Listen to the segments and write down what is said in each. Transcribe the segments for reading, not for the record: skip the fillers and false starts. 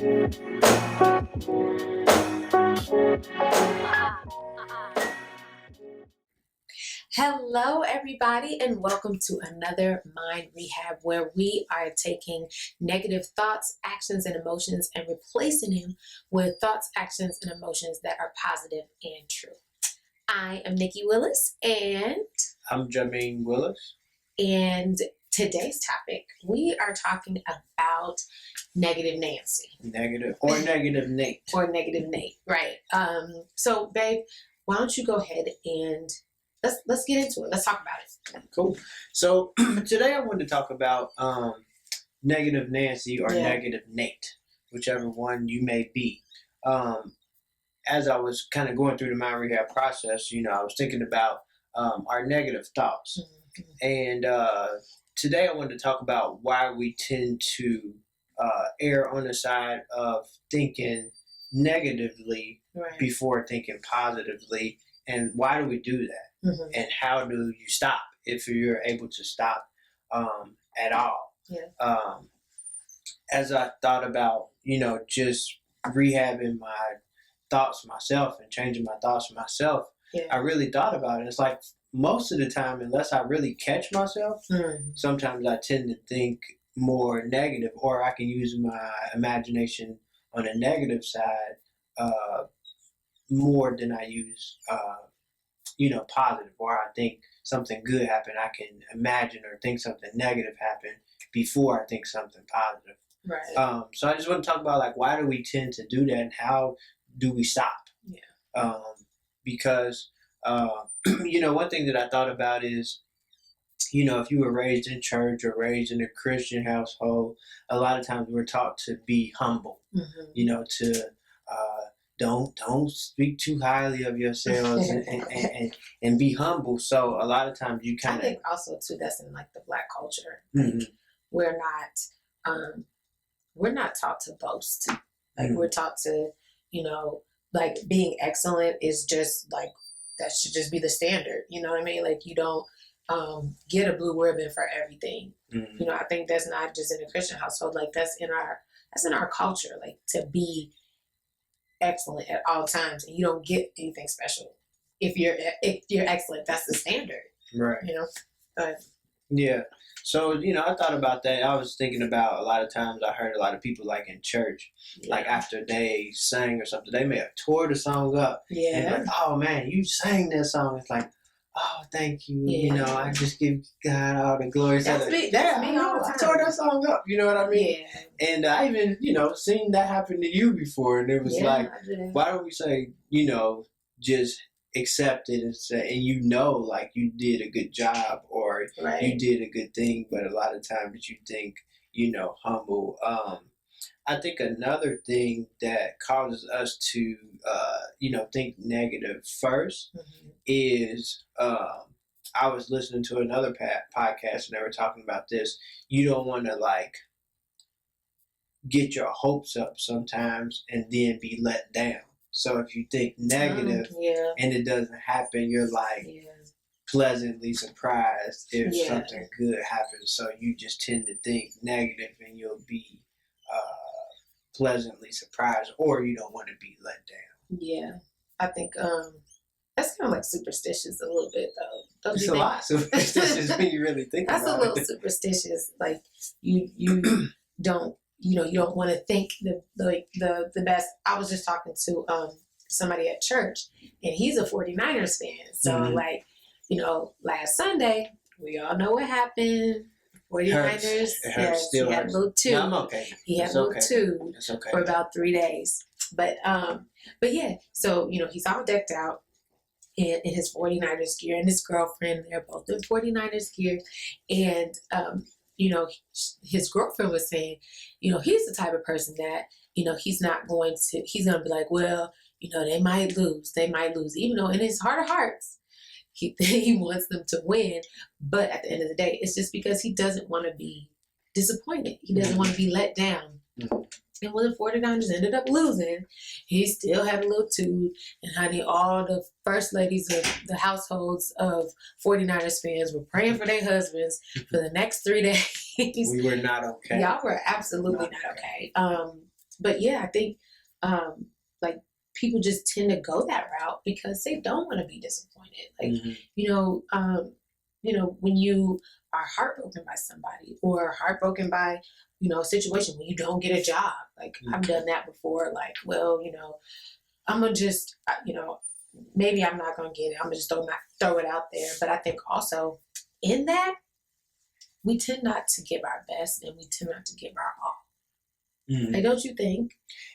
Hello, everybody, and welcome to another Mind Rehab, where we are taking negative thoughts, actions, and emotions and replacing them with thoughts, actions, and emotions that are positive and true. I am Nicci Willis, and I'm Jameen Willis. And today's topic, we are talking about negative Nancy. Negative Nate. Or negative Nate, right. So, babe, why don't you go ahead and let's get into it. Let's talk about it. Cool. So today I wanted to talk about negative Nancy or negative Nate, whichever one you may be. As I was kind of going through the mind rehab process, I was thinking about our negative thoughts. Mm-hmm. And today I wanted to talk about why we tend to err on the side of thinking negatively before thinking positively. And why do we do that? Mm-hmm. And how do you stop if you're able to stop at all? Yeah. As I thought about, just rehabbing my thoughts myself and changing my thoughts myself, I really thought about it. It's like most of the time, unless I really catch myself, sometimes I tend to think more negative, or I can use my imagination on a negative side more than I use positive, or I think something good happened, I can imagine or think something negative happened before I think something positive. Right. So I just want to talk about why do we tend to do that and how do we stop? Yeah. Because one thing that I thought about is, if you were raised in church or raised in a Christian household, a lot of times we're taught to be humble. Mm-hmm. To don't speak too highly of yourselves and be humble. So a lot of times you kind of... I think also too that's in the Black culture. Mm-hmm. We're not taught to boast. Mm-hmm. We're taught to, being excellent is just that should just be the standard. You know what I mean? You don't get a blue ribbon for everything. Mm-hmm. I think that's not just in a Christian household. That's in our culture. To be excellent at all times, and you don't get anything special if you're excellent. That's the standard, right? Yeah. So I thought about that. I was thinking about a lot of times I heard a lot of people in church, after they sang or something, they may have tore the song up. Yeah. And oh man, you sang that song. It's oh, thank you. Yeah. I just give God all the glory. That's me. That's me all the time. I tore that song up. You know what I mean? Yeah. And I even, seen that happen to you before. And it was why don't we say, just accept it and say, and you did a good job or you did a good thing. But a lot of times you think, humble. I think another thing that causes us to, think negative first is, I was listening to another podcast and they were talking about this. You don't want to get your hopes up sometimes and then be let down. So if you think negative and it doesn't happen, you're pleasantly surprised if something good happens. So you just tend to think negative and you'll be pleasantly surprised, or you don't want to be let down. Yeah, I think that's kind of superstitious a little bit, though. Don't it's you a think? lot superstitious when you really think that's about it. That's a little superstitious. You don't want to think the best. I was just talking to somebody at church, and he's a 49ers fan. So last Sunday, we all know what happened. 49ers. It hurts. Still he had a little tooth. No, I'm okay. He had a little tooth for about 3 days. But yeah, so he's all decked out in his 49ers gear, and his girlfriend, they're both in 49ers gear. And his girlfriend was saying, he's the type of person that, he's going to be well, they might lose, even though in his heart of hearts, he wants them to win. But at the end of the day, it's just because he doesn't want to be disappointed. He doesn't want to be let down. And when the 49ers ended up losing, he still had a little tooth. And honey, all the first ladies of the households of 49ers fans were praying for their husbands for the next 3 days. We were not okay. Y'all were absolutely not okay. but yeah, I think like people just tend to go that route because they don't want to be disappointed. Like, you know, when you are heartbroken by somebody or heartbroken by, a situation when you don't get a job, like I've done that before. Like, well, I'm gonna just, maybe I'm not gonna get it. I'm gonna just throw it out there. But I think also in that, we tend not to give our best and we tend not to give our all. Like, don't you think?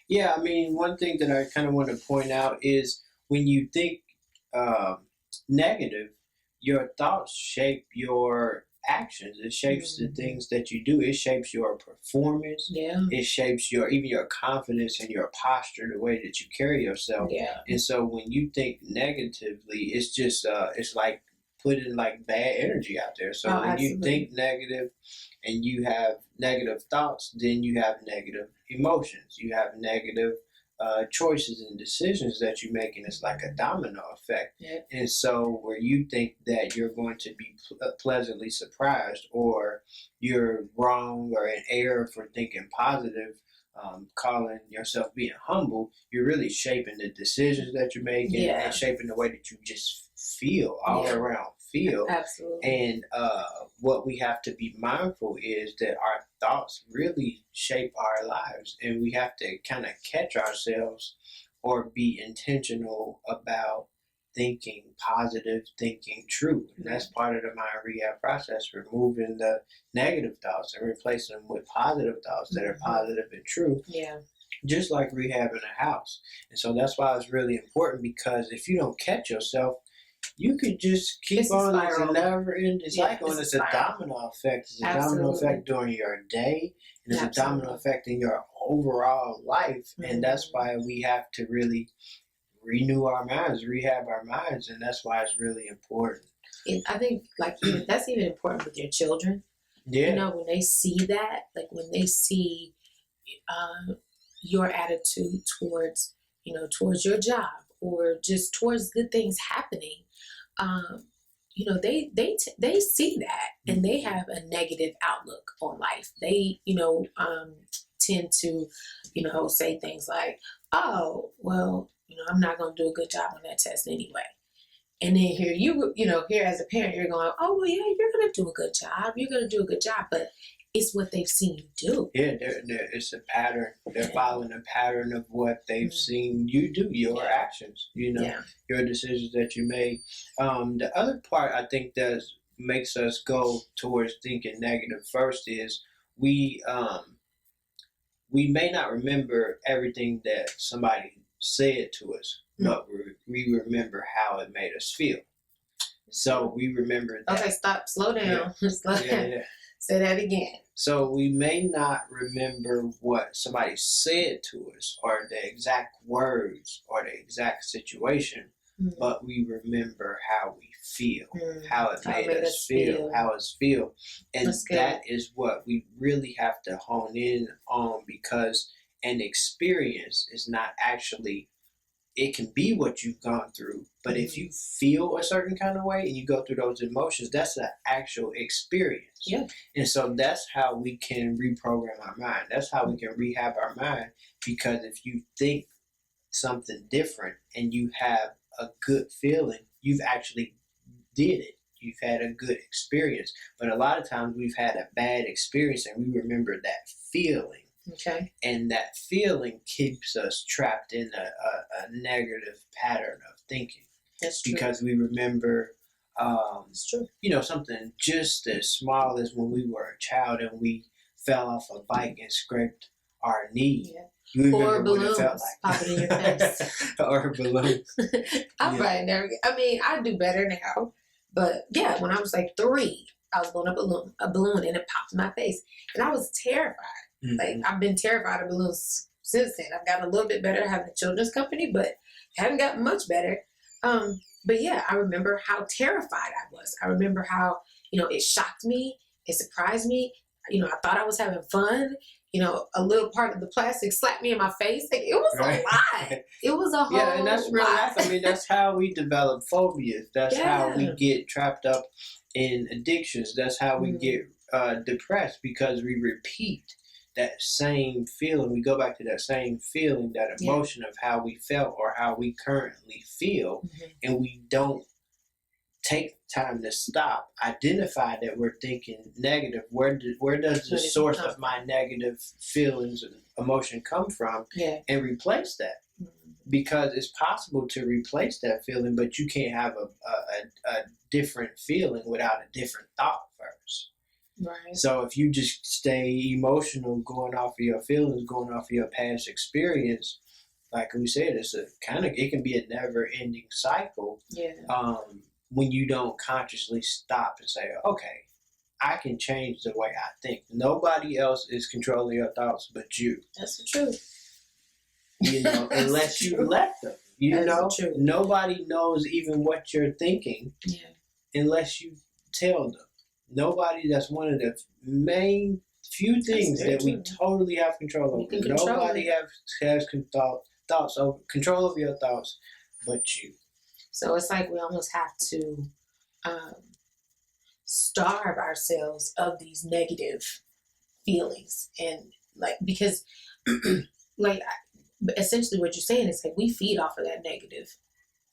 Yeah, I mean, one thing that I kind of want to point out is when you think negative, your thoughts shape your actions. It shapes the things that you do. It shapes your performance. Yeah. It shapes even your confidence and your posture, the way that you carry yourself. Yeah. And so when you think negatively, it's just it's like putting like bad energy out there. So when you think negative and you have negative thoughts, then you have negative emotions. You have negative choices and decisions that you make, and it's like a domino effect. Yep. And so where you think that you're going to be pleasantly surprised, or you're wrong or in error for thinking positive, calling yourself being humble, you're really shaping the decisions that you're making and shaping the way that you just feel all around. Absolutely. And what we have to be mindful is that our thoughts really shape our lives, and we have to kind of catch ourselves or be intentional about thinking positive, thinking true. And that's part of the mind rehab process, removing the negative thoughts and replacing them with positive thoughts that are positive and true. Yeah. Just like rehabbing a house. And so that's why it's really important, because if you don't catch yourself, you could just keep on as a never-ending cycle, and it's a domino effect. It's a domino effect during your day, and it's a domino effect in your overall life. And that's why we have to really renew our minds, rehab our minds, and that's why it's really important. I think, like, that's even important with your children. Yeah. When they see that, like when they see your attitude towards your job or just towards good things happening, they see that and they have a negative outlook on life. They, tend to, say things like, oh, well, I'm not going to do a good job on that test anyway. And then here as a parent, you're going, oh, well, yeah, you're going to do a good job. You're going to do a good job. But it's what they've seen you do. Yeah, it's a pattern. They're following a pattern of what they've seen you do, your actions, your decisions that you made. The other part I think that makes us go towards thinking negative first is we may not remember everything that somebody said to us, but we remember how it made us feel. So we remember that. Okay, slow down. Yeah. Slow down. Yeah. Say that again. So we may not remember what somebody said to us or the exact words or the exact situation, but we remember how we feel, how it made us feel, how it's feel. And that is what we really have to hone in on, because an experience is not actually, it can be what you've gone through, but if you feel a certain kind of way and you go through those emotions, that's an actual experience. Yeah. And so that's how we can reprogram our mind. That's how we can rehab our mind, because if you think something different and you have a good feeling, you've actually did it. You've had a good experience. But a lot of times we've had a bad experience and we remember that feeling. Okay. And that feeling keeps us trapped in a negative pattern of thinking. That's true. Because we remember, it's true. Something just as small as when we were a child and we fell off a bike and scraped our knee. Yeah. Or balloons popping in your face. Or balloons. I do better now. But yeah, when I was like 3, I was blowing up a balloon and it popped in my face. And I was terrified. Like, I've been terrified of balloons since then. I've gotten a little bit better having a children's company, but haven't gotten much better. But yeah, I remember how terrified I was. I remember how, it shocked me. It surprised me. I thought I was having fun. A little part of the plastic slapped me in my face. Like, it was a lot. It was a whole and that's real life. I mean, that's how we develop phobias. That's how we get trapped up in addictions. That's how we get depressed, because we repeat that same feeling. We go back to that same feeling, that emotion of how we felt or how we currently feel, and we don't take time to stop, identify that we're thinking negative. Where does the source of my negative feelings and emotion come from? And replace that. Because it's possible to replace that feeling, but you can't have a different feeling without a different thought first. Right. So if you just stay emotional, going off of your feelings, going off of your past experience, like we said, it can be a never-ending cycle. When you don't consciously stop and say, okay, I can change the way I think. Nobody else is controlling your thoughts but you. That's the truth. Unless you let them. Nobody knows even what you're thinking unless you tell them. Nobody, that's one of the main few things that we totally have control over. Nobody has control over your thoughts but you. So it's like we almost have to starve ourselves of these negative feelings, and because essentially what you're saying is we feed off of that negative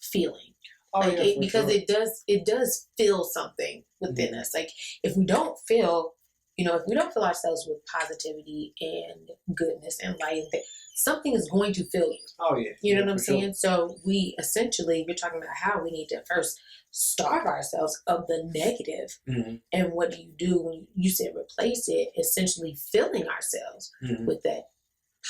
feeling. Because it does feel something within us. If we don't feel ourselves with positivity and goodness and light, something is going to fill you. You know what I'm saying? So we're talking about how we need to first starve ourselves of the negative. And what do when you said replace it? Essentially filling ourselves with that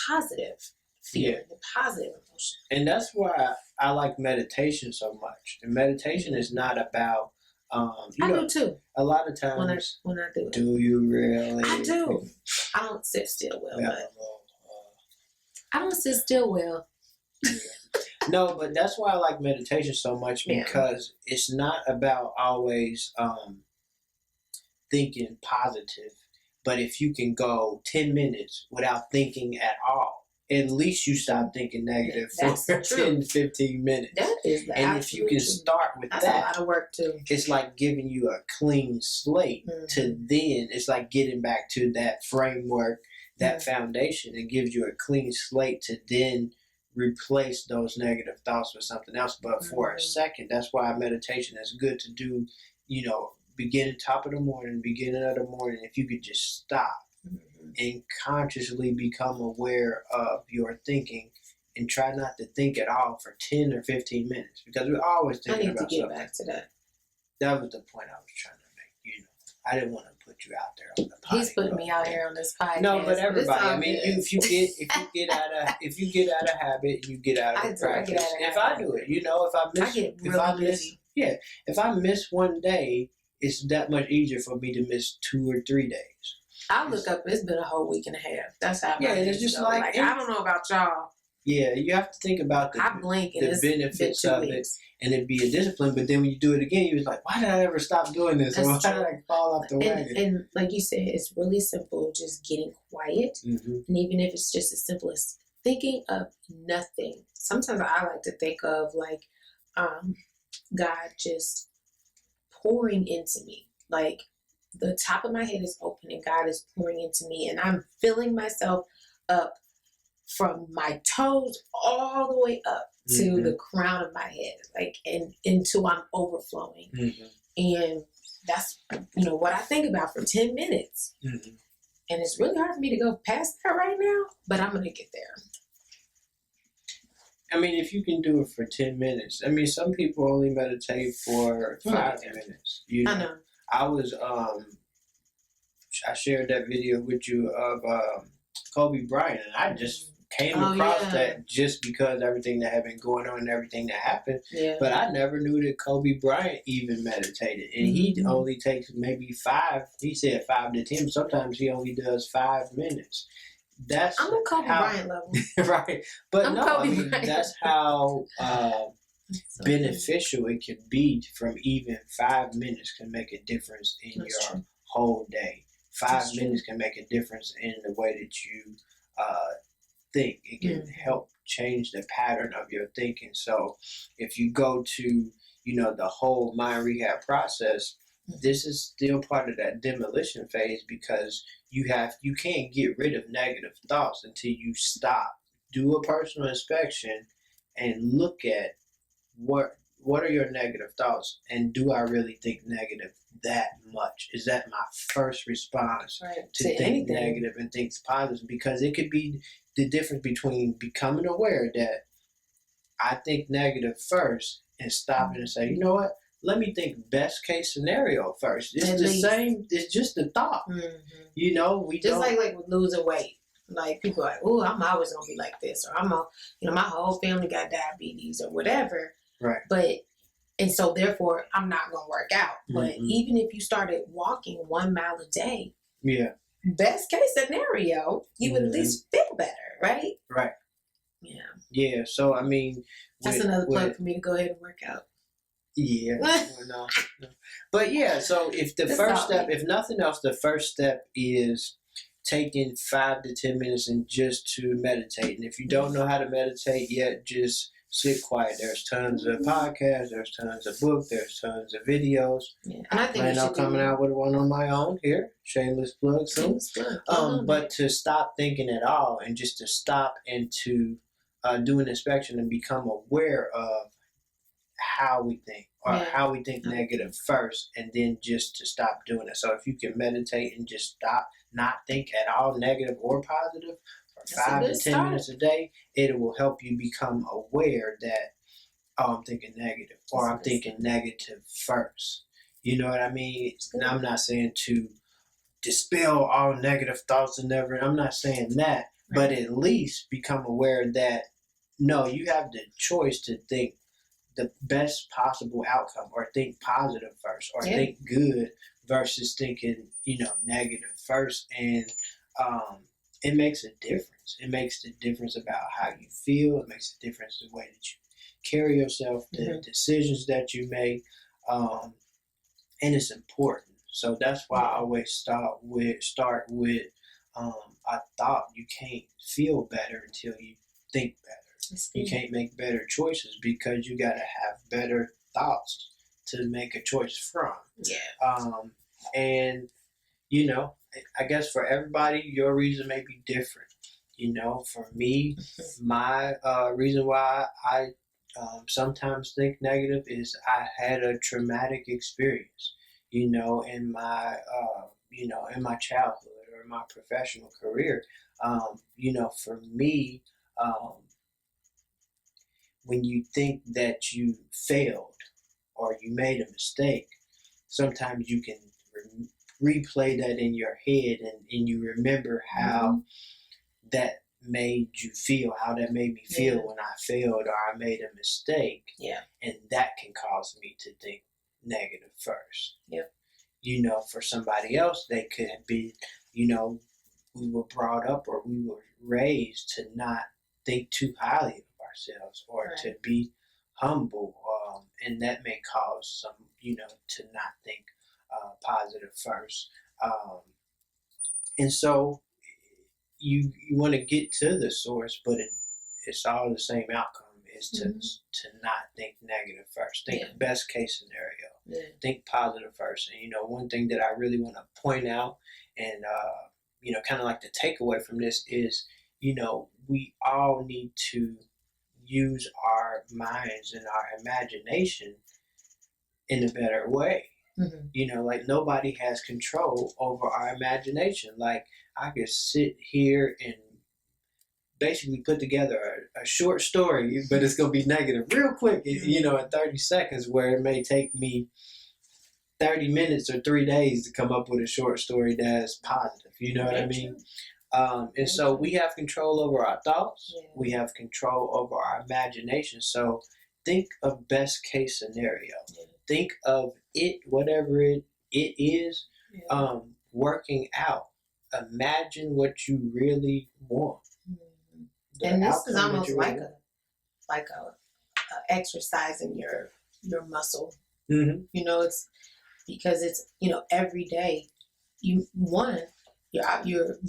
positive feeling, the positive emotion. And that's why I like meditation so much. And meditation is not about I do too. A lot of times when I do it. Do you really? I do. I don't sit still well, but I don't sit still well. No, but that's why I like meditation so much, because it's not about always thinking positive. But if you can go 10 minutes without thinking at all, at least you stop thinking negative for 10, 15 minutes. That is the And if you can start with that's a lot of work too. It's like giving you a clean slate to then, it's like getting back to that framework, that foundation. It gives you a clean slate to then replace those negative thoughts with something else. But for a second, that's why meditation is good to do, beginning, top of the morning, beginning of the morning. If you could just stop and consciously become aware of your thinking and try not to think at all for 10 or 15 minutes, because we're always thinking about something. I need to get back to that. That was the point I was trying to make. I didn't want to put you out there on the podcast. He's putting me out here on this podcast. No, but everybody. I mean, if you get out of habit, you get out of practice. If I do it, if I miss one day, it's that much easier for me to miss 2 or 3 days. I look up, it's been a whole week and a half. That's how and it's just I don't know about y'all. Yeah, you have to think about the benefits of it, and it'd be a discipline. But then when you do it again, you're like, why did I ever stop doing this? Or why did I fall off the wagon? And like you said, it's really simple, just getting quiet. And even if it's just as simple as thinking of nothing. Sometimes I like to think of God just pouring into me. Like the top of my head is open and God is pouring into me, and I'm filling myself up from my toes all the way up to the crown of my head, and until I'm overflowing. And that's what I think about for 10 minutes. And it's really hard for me to go past that right now, but I'm gonna get there. I mean, if you can do it for 10 minutes. I mean, some people only meditate for 5 minutes. I know. I was I shared that video with you of Kobe Bryant, and I just came across that just because everything that had been going on and everything that happened. But I never knew that Kobe Bryant even meditated, and he only takes maybe 5. He said 5 to 10. Sometimes he only does 5 minutes. I'm on Kobe Bryant level, right? But that's how beneficial it can be. From even 5 minutes can make a difference in your whole day. 5 minutes can make a difference in the way that you think. It can help change the pattern of your thinking. So if you go to the whole mind rehab process, this is still part of that demolition phase because you can't get rid of negative thoughts until you stop, do a personal inspection, and look at what are your negative thoughts, and do I really think negative that much? Is that my first response to think anything negative and think positive? Because it could be the difference between becoming aware that I think negative first and stopping and say, you know what? Let me think best case scenario first. It's the same. It's just a thought. You know, we just don't like with losing weight. Like people are like, oh, I'm always gonna be like this, or my whole family got diabetes or whatever. Right. But and so therefore I'm not gonna work out. But even if you started walking 1 mile a day, best case scenario, you would at least feel better, right? Right. Yeah. Yeah. So I mean, that's another plug for me to go ahead and work out. Yeah. no. But yeah. So if the first step, if nothing else, the first step is taking 5 to 10 minutes and just to meditate. And if you don't know how to meditate yet, just sit quiet. There's tons of podcasts, there's tons of books, there's tons of videos. Yeah. And I think I'm coming out with one on my own here. Shameless plug soon. But to stop thinking at all and just to stop and to do an inspection and become aware of how we think or how we think negative first, and then just to stop doing it. So if you can meditate and just stop, not think at all negative or positive for 5 to 10 minutes a day, it will help you become aware that, oh, I'm thinking negative, or I'm thinking negative first. You know what I mean? And I'm not saying to dispel all negative thoughts and never, I'm not saying that, but at least become aware that, no, you have the choice to think the best possible outcome, or think positive first, or think good versus thinking, negative first. And it makes a difference. It makes the difference about how you feel. It makes a difference the way that you carry yourself, the decisions that you make, and it's important. So that's why I always start with I thought you can't feel better until you think better. You can't make better choices because you got to have better thoughts to make a choice from. Yeah. And, I guess for everybody, your reason may be different. For me, my reason why I sometimes think negative is I had a traumatic experience, in my, in my childhood or my professional career. For me, when you think that you failed or you made a mistake, sometimes you can replay that in your head and you remember how that made you feel, how that made me feel when I failed or I made a mistake. Yeah. And that can cause me to think negative first. Yep. For somebody else, they could be, we were brought up or we were raised to not think too highly of ourselves or to be humble, and that may cause some, to not think positive first. And so you want to get to the source, but it's all the same outcome is to not think negative first. Think best case scenario. Think positive first. And one thing that I really want to point out and kind of like the takeaway from this is, we all need to use our minds and our imagination in a better way. Like nobody has control over our imagination. Like I could sit here and basically put together a short story, but it's going to be negative real quick, in 30 seconds, where it may take me 30 minutes or 3 days to come up with a short story that's positive. You know what I mean? And so we have control over our thoughts. Yeah. We have control over our imagination. So think of best case scenario. Yeah. Think of it, whatever it is, working out. Imagine what you really want. And this is almost like a exercising your muscle. It's because it's every day you're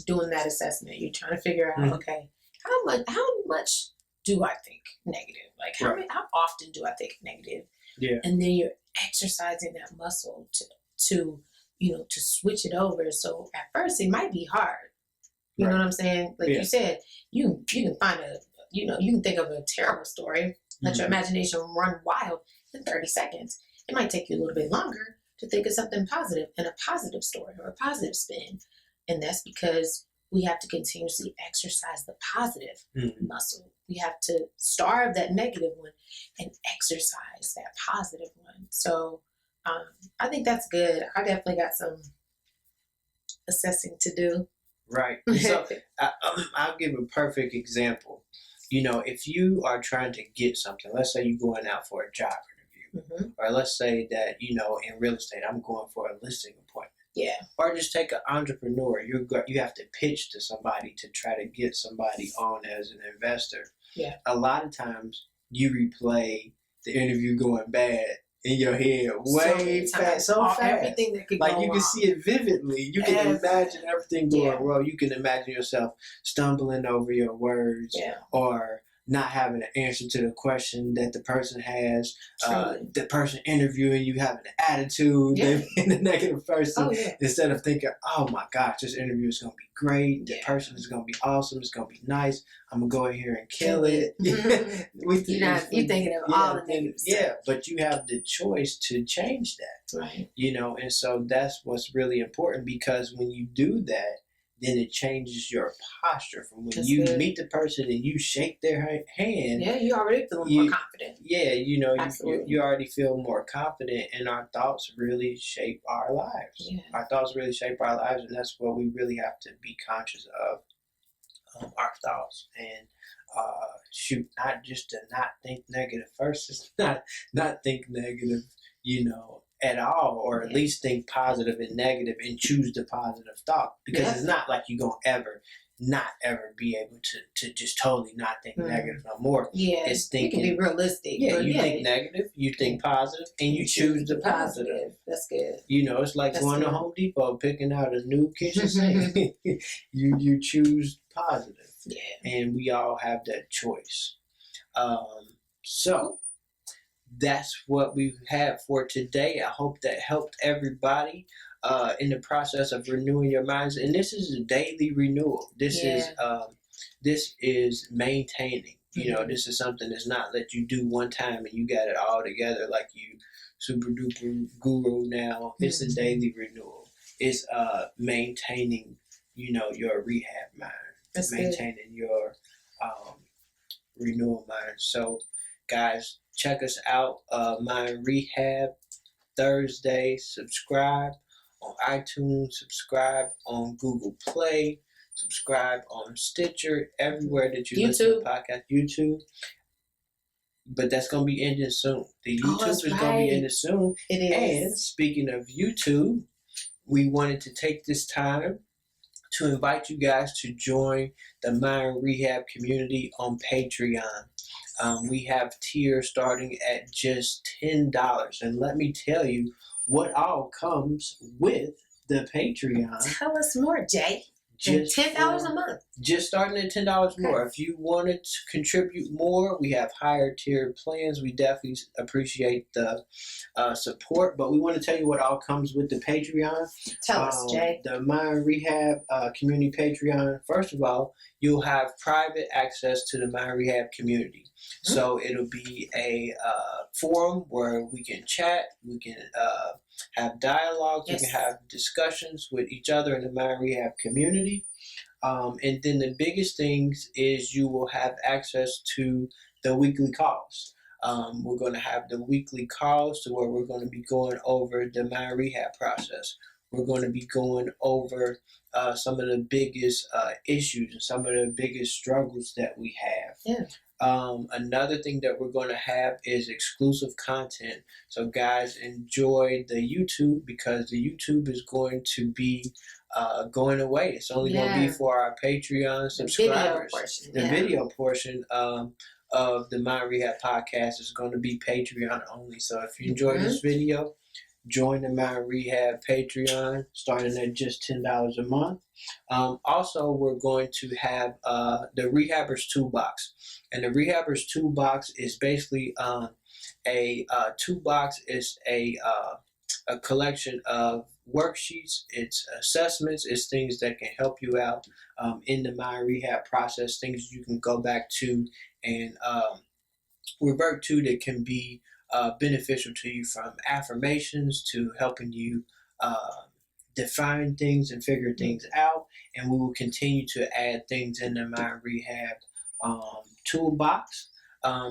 doing that assessment. You're trying to figure out okay, how much do I think negative? Like how often do I think negative? Yeah. And then you're exercising that muscle to, to switch it over. So at first it might be hard. You know what I'm saying? Like you said, you can find you can think of a terrible story, let your imagination run wild in 30 seconds. It might take you a little bit longer to think of something positive and a positive story or a positive spin. And that's because we have to continuously exercise the positive muscle. We have to starve that negative one and exercise that positive one. So I think that's good. I definitely got some assessing to do. Right. So I'll give a perfect example. If you are trying to get something, let's say you're going out for a job interview, or let's say that, in real estate, I'm going for a listing appointment. Yeah. Or just take an entrepreneur. You have to pitch to somebody to try to get somebody on as an investor. Yeah. A lot of times you replay the interview going bad in your head way fast, so fast. Everything that could like go you can wrong. see it vividly. You can imagine everything going wrong. You can imagine yourself stumbling over your words, or not having an answer to the question that the person has. The person interviewing you having an attitude, they being a negative person, instead of thinking, "Oh my gosh, this interview is going to be great. The person is going to be awesome. It's going to be nice. I'm going to go in here and kill it." You're thinking of all the negative stuff. Yeah, but you have the choice to change that. Right. And so that's what's really important, because when you do that, then it changes your posture from when you meet the person and you shake their hand. Yeah, you already feel more confident. Yeah, you already feel more confident, and our thoughts really shape our lives. Yeah. Our thoughts really shape our lives, and that's what we really have to be conscious of, our thoughts. And not just to not think negative first. It's not think negative, at all, or at least think positive and negative and choose the positive thought, because it's not like you're going to not ever be able to just totally not think negative no more. Yeah, it's thinking, you can be realistic. Yeah, you think negative, you think positive, and you choose the positive. That's good. It's like going to Home Depot, picking out a new kitchen sink. You choose positive. Yeah, and we all have that choice. So that's what we have for today. I hope that helped everybody in the process of renewing your minds. And this is a daily renewal. This is maintaining. This is something that's not that you do one time and you got it all together like you super duper guru now. It's a daily renewal. It's maintaining, your rehab mind. That's maintaining your renewal mind. So guys, check us out, Mind Rehab, Thursday. Subscribe on iTunes, subscribe on Google Play, subscribe on Stitcher, everywhere that you listen to podcasts, YouTube. But that's going to be ending soon. The YouTube is going to be ending soon. It is. And speaking of YouTube, we wanted to take this time to invite you guys to join the Mind Rehab community on Patreon. We have tiers starting at just $10. And let me tell you what all comes with the Patreon. Tell us more, Jay. Just $10 a month. Just starting at $10 more. If you wanted to contribute more, we have higher tier plans. We definitely appreciate the support. But we want to tell you what all comes with the Patreon. Tell us, Jay. The Mind Rehab community Patreon. First of all, you'll have private access to the Mind Rehab community. So it'll be a forum where we can chat, we can have dialogues, we can have discussions with each other in the Mind Rehab community. And then the biggest things is you will have access to the weekly calls. We're going to have the weekly calls to where we're going to be going over the Mind Rehab process. We're going to be going over some of the biggest issues and some of the biggest struggles that we have. Yeah. Another thing that we're going to have is exclusive content. So guys, enjoy the YouTube, because the YouTube is going to be going away. It's only going to be for our Patreon subscribers. The video portion of the Mind Rehab podcast is going to be Patreon only. So if you enjoyed this video, join the Mind Rehab Patreon, starting at just $10 a month. Also, we're going to have the Rehabber's Toolbox. And the Rehabber's Toolbox is basically a toolbox. It's a a collection of worksheets, it's assessments, it's things that can help you out in the mind rehab process, things you can go back to and revert to that can be beneficial to you, from affirmations to helping you define things and figure things out. And we will continue to add things in the mind rehab toolbox.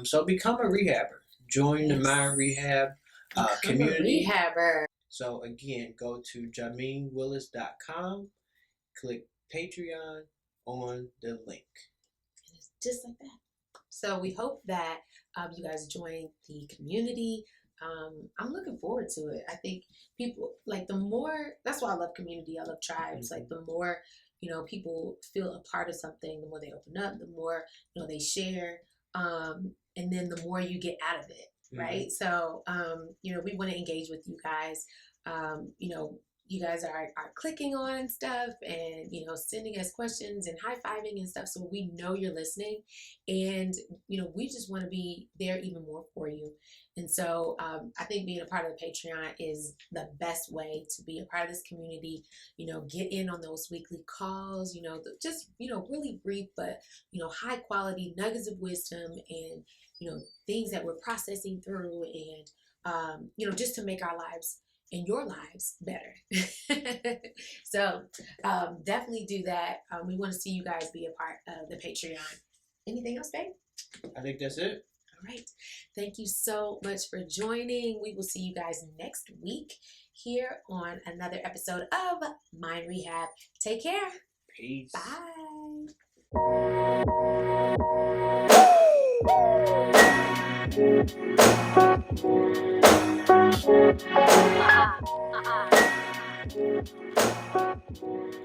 So become a rehabber. Join the mind rehab community. A rehabber. So again, go to JameenWillis.com, click Patreon on the link. And it's just like that. So we hope that you guys join the community. I'm looking forward to it. I think people, like, the more, that's why I love community. I love tribes. Like, the more, people feel a part of something, the more they open up, the more, they share. And then the more you get out of it. Right. So, we want to engage with you guys. You guys are clicking on stuff and, sending us questions and high-fiving and stuff. So we know you're listening, and, we just want to be there even more for you. And so I think being a part of the Patreon is the best way to be a part of this community. Get in on those weekly calls, just, really brief, but, high quality nuggets of wisdom and, things that we're processing through, and, just to make our lives and your lives better. So definitely do that. We want to see you guys be a part of the Patreon. Anything else, babe? I think that's it. All right. Thank you so much for joining. We will see you guys next week here on another episode of Mind Rehab. Take care. Peace. Bye. Uh-huh.